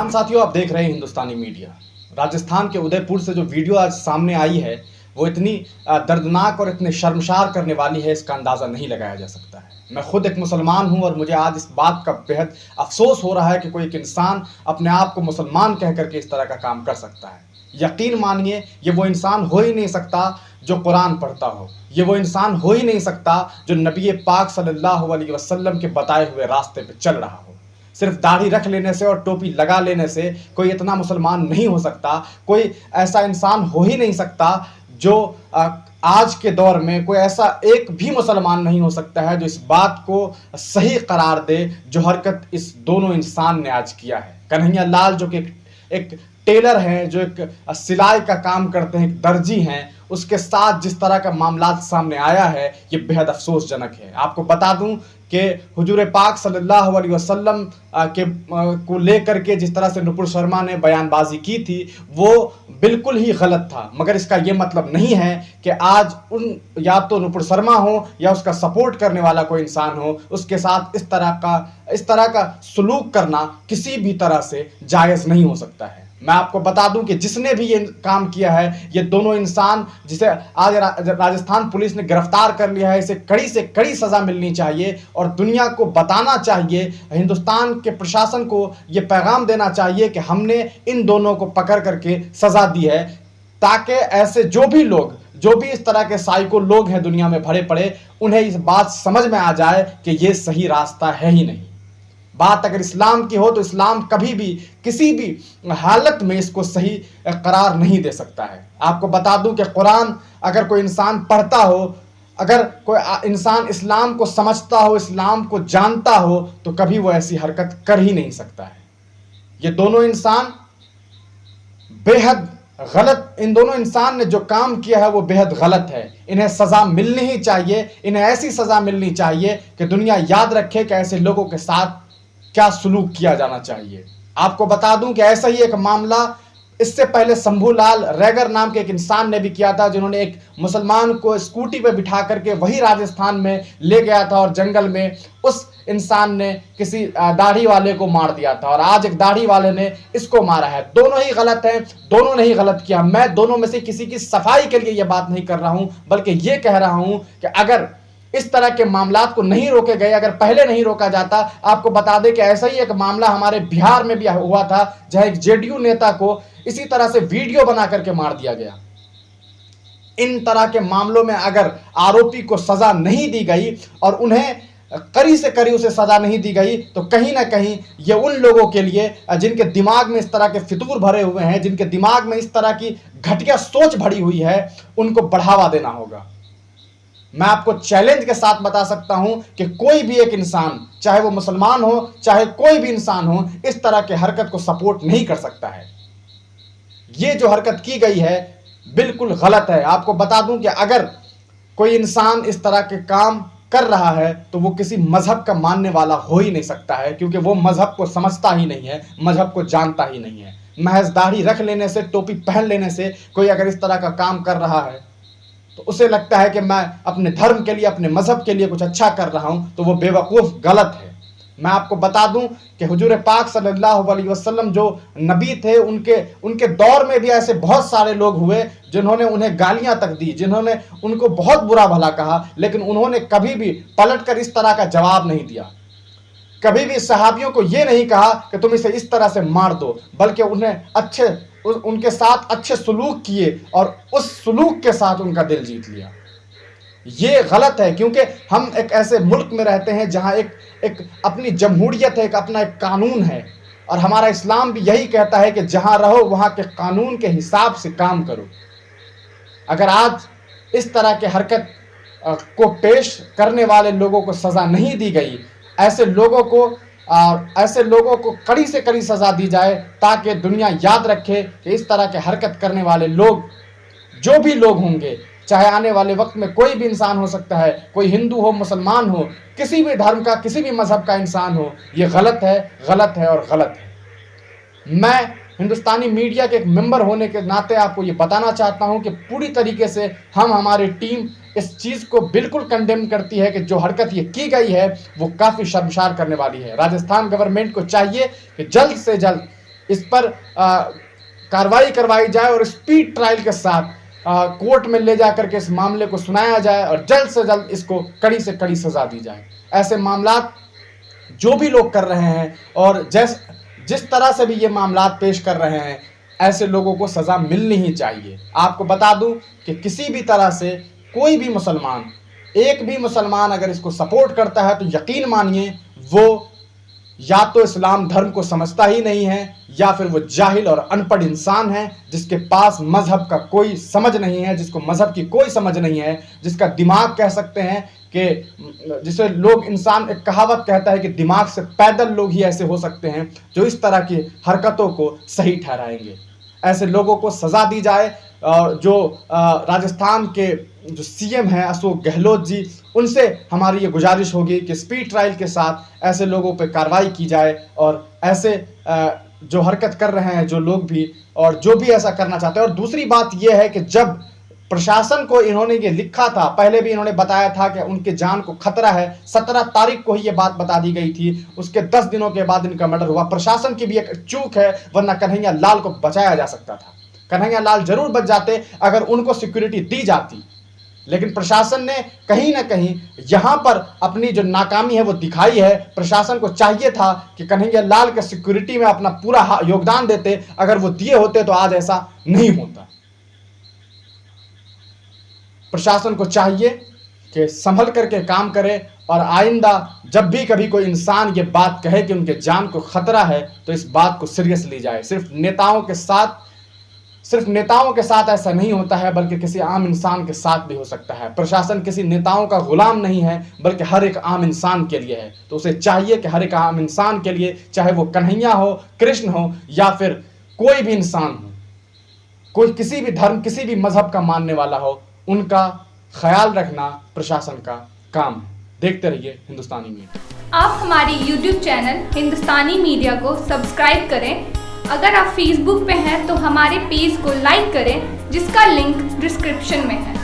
किसान साथियों, आप देख रहे हैं हिंदुस्तानी मीडिया। राजस्थान के उदयपुर से जो वीडियो आज सामने आई है वो इतनी दर्दनाक और इतनी शर्मसार करने वाली है, इसका अंदाज़ा नहीं लगाया जा सकता है। मैं खुद एक मुसलमान हूं और मुझे आज इस बात का बेहद अफसोस हो रहा है कि कोई एक इंसान अपने आप को मुसलमान कह करके इस तरह का काम कर सकता है। यकीन मानिए, ये वो इंसान हो ही नहीं सकता जो कुरान पढ़ता हो, ये वो इंसान हो ही नहीं सकता जो नबी पाक सल्लल्लाहु अलैहि वसल्लम के बताए हुए रास्ते पे चल रहा हो। सिर्फ दाढ़ी रख लेने से और टोपी लगा लेने से कोई इतना मुसलमान नहीं हो सकता। कोई ऐसा इंसान हो ही नहीं सकता जो आज के दौर में कोई ऐसा एक भी मुसलमान नहीं हो सकता है जो इस बात को सही करार दे जो हरकत इस दोनों इंसान ने आज किया है। कन्हैया लाल जो कि एक टेलर हैं, जो एक सिलाई का काम करते हैं, एक दर्जी हैं, उसके साथ जिस तरह का मामला सामने आया है ये बेहद अफसोसजनक है। आपको बता दूं कि हुजूर पाक सल्लल्लाहु अलैहि वसल्लम को लेकर के जिस तरह से नुपुर शर्मा ने बयानबाजी की थी वो बिल्कुल ही गलत था, मगर इसका ये मतलब नहीं है कि आज उन या तो नुपुर शर्मा हो या उसका सपोर्ट करने वाला कोई इंसान हो, उसके साथ इस तरह का सलूक करना किसी भी तरह से जायज़ नहीं हो सकता है। मैं आपको बता दूं कि जिसने भी ये काम किया है, ये दोनों इंसान जिसे आज राजस्थान पुलिस ने गिरफ्तार कर लिया है, इसे कड़ी से कड़ी सज़ा मिलनी चाहिए और दुनिया को बताना चाहिए, हिंदुस्तान के प्रशासन को ये पैगाम देना चाहिए कि हमने इन दोनों को पकड़ करके सज़ा दी है, ताकि ऐसे जो भी इस तरह के साइको लोग हैं दुनिया में भरे पड़े, उन्हें इस बात समझ में आ जाए कि ये सही रास्ता है ही नहीं। बात अगर इस्लाम की हो तो इस्लाम कभी भी किसी भी हालत में इसको सही करार नहीं दे सकता है। आपको बता दूं कि कुरान अगर कोई इंसान पढ़ता हो, अगर कोई इंसान इस्लाम को समझता हो, इस्लाम को जानता हो, तो कभी वो ऐसी हरकत कर ही नहीं सकता है। ये दोनों इंसान बेहद गलत, इन दोनों इंसान ने जो काम किया है वो बेहद गलत है। इन्हें सज़ा मिलनी ही चाहिए, इन्हें ऐसी सज़ा मिलनी चाहिए कि दुनिया याद रखे कि ऐसे लोगों के साथ क्या सलूक किया जाना चाहिए। आपको बता दूं कि ऐसा ही एक मामला इससे पहले शंभूलाल रैगर नाम के एक इंसान ने भी किया था, जिन्होंने एक मुसलमान को स्कूटी पे बिठा करके वही राजस्थान में ले गया था और जंगल में उस इंसान ने किसी दाढ़ी वाले को मार दिया था और आज एक दाढ़ी वाले ने इसको मारा है। दोनों ही गलत हैं, दोनों ने ही गलत किया। मैं दोनों में से किसी की सफाई के लिए यह बात नहीं कर रहा हूं, बल्कि ये कह रहा हूं कि अगर इस तरह के मामलात को नहीं रोके गए, अगर पहले नहीं रोका जाता। आपको बता दें कि ऐसा ही एक मामला हमारे बिहार में भी हुआ था, जहां एक जेडीयू नेता को इसी तरह से वीडियो बना करके मार दिया गया। इन तरह के मामलों में अगर आरोपी को सजा नहीं दी गई और उन्हें कड़ी से कड़ी उसे सजा नहीं दी गई, तो कहीं ना कहीं ये उन लोगों के लिए जिनके दिमाग में इस तरह के फितूर भरे हुए हैं, जिनके दिमाग में इस तरह की घटिया सोच भरी हुई है, उनको बढ़ावा देना होगा। मैं आपको चैलेंज के साथ बता सकता हूं कि कोई भी एक इंसान, चाहे वो मुसलमान हो चाहे कोई भी इंसान हो, इस तरह के हरकत को सपोर्ट नहीं कर सकता है। ये जो हरकत की गई है बिल्कुल गलत है। आपको बता दूं कि अगर कोई इंसान इस तरह के काम कर रहा है तो वो किसी मजहब का मानने वाला हो ही नहीं सकता है, क्योंकि वो मजहब को समझता ही नहीं है, मजहब को जानता ही नहीं है। महज दाढ़ी रख लेने से, टोपी पहन लेने से कोई अगर इस तरह का काम कर रहा है तो उसे लगता है कि मैं अपने धर्म के लिए, अपने मजहब के लिए कुछ अच्छा कर रहा हूं, तो वो बेवकूफ़ गलत है। मैं आपको बता दूं कि हुजूर पाक सल्लल्लाहु अलैहि वसल्लम जो नबी थे, उनके दौर में भी ऐसे बहुत सारे लोग हुए जिन्होंने उन्हें गालियां तक दी, जिन्होंने उनको बहुत बुरा भला कहा, लेकिन उन्होंने कभी भी पलटकर इस तरह का जवाब नहीं दिया। कभी भी सहाबियों को ये नहीं कहा कि तुम इसे इस तरह से मार दो, बल्कि उनके साथ अच्छे सलूक किए और उस सलूक के साथ उनका दिल जीत लिया। ये गलत है, क्योंकि हम एक ऐसे मुल्क में रहते हैं जहां एक अपनी जमहूरियत है, एक अपना एक कानून है, और हमारा इस्लाम भी यही कहता है कि जहां रहो वहां के कानून के हिसाब से काम करो। अगर आज इस तरह के हरकत को पेश करने वाले लोगों को सज़ा नहीं दी गई, ऐसे लोगों को कड़ी से कड़ी सज़ा दी जाए, ताकि दुनिया याद रखे कि इस तरह के हरकत करने वाले लोग, जो भी लोग होंगे, चाहे आने वाले वक्त में कोई भी इंसान हो सकता है, कोई हिंदू हो, मुसलमान हो, किसी भी धर्म का, किसी भी मजहब का इंसान हो, ये गलत है, गलत है और गलत है। मैं हिंदुस्तानी मीडिया के एक मेंबर होने के नाते आपको ये बताना चाहता हूँ कि पूरी तरीके से हमारी टीम इस चीज़ को बिल्कुल कंडेम करती है कि जो हरकत ये की गई है वो काफ़ी शर्मसार करने वाली है। राजस्थान गवर्नमेंट को चाहिए कि जल्द से जल्द इस पर कार्रवाई करवाई जाए और स्पीड ट्रायल के साथ कोर्ट में ले जाकर के इस मामले को सुनाया जाए और जल्द से जल्द इसको कड़ी से कड़ी सजा दी जाए। ऐसे मामलात जो भी लोग कर रहे हैं और जिस तरह से भी ये मामलात पेश कर रहे हैं, ऐसे लोगों को सज़ा मिलनी ही चाहिए। आपको बता दूं कि किसी भी तरह से कोई भी मुसलमान, एक भी मुसलमान अगर इसको सपोर्ट करता है तो यकीन मानिए वो या तो इस्लाम धर्म को समझता ही नहीं है या फिर वो जाहिल और अनपढ़ इंसान है जिसके पास मजहब का कोई समझ नहीं है, जिसको मजहब की कोई समझ नहीं है, जिसका दिमाग कह सकते हैं कि जिसे लोग इंसान एक कहावत कहता है कि दिमाग से पैदल लोग ही ऐसे हो सकते हैं जो इस तरह की हरकतों को सही ठहराएंगे। ऐसे लोगों को सज़ा दी जाए। और जो राजस्थान के जो सीएम हैं अशोक गहलोत जी, उनसे हमारी ये गुजारिश होगी कि स्पीड ट्रायल के साथ ऐसे लोगों पे कार्रवाई की जाए और ऐसे जो हरकत कर रहे हैं जो लोग भी और जो भी ऐसा करना चाहते हैं। और दूसरी बात यह है कि जब प्रशासन को इन्होंने ये लिखा था, पहले भी इन्होंने बताया था कि उनके जान को खतरा है, 17 तारीख को ही ये बात बता दी गई थी, उसके 10 दिनों के बाद इनका मर्डर हुआ। प्रशासन की भी एक चूक है, वरना कन्हैया लाल को बचाया जा सकता था। कन्हैया लाल जरूर बच जाते अगर उनको सिक्योरिटी दी जाती, लेकिन प्रशासन ने कहीं ना कहीं यहाँ पर अपनी जो नाकामी है वो दिखाई है। प्रशासन को चाहिए था कि कन्हैया लाल के सिक्योरिटी में अपना पूरा योगदान देते, अगर वो दिए होते तो आज ऐसा नहीं होता। प्रशासन को चाहिए कि संभल करके काम करे और आइंदा जब भी कभी कोई इंसान ये बात कहे कि उनके जान को खतरा है तो इस बात को सीरियस ली जाए। सिर्फ नेताओं के साथ ऐसा नहीं होता है, बल्कि किसी आम इंसान के साथ भी हो सकता है। प्रशासन किसी नेताओं का गुलाम नहीं है, बल्कि हर एक आम इंसान के लिए है। तो उसे चाहिए कि हर एक आम इंसान के लिए, चाहे वो कन्हैया हो, कृष्ण हो या फिर कोई भी इंसान हो, कोई किसी भी धर्म, किसी भी मजहब का मानने वाला हो, उनका ख्याल रखना प्रशासन का काम है। देखते रहिए हिंदुस्तानी मीडिया। आप हमारी YouTube चैनल हिंदुस्तानी मीडिया को सब्सक्राइब करें। अगर आप Facebook पे हैं तो हमारे पेज को लाइक करें, जिसका लिंक डिस्क्रिप्शन में है।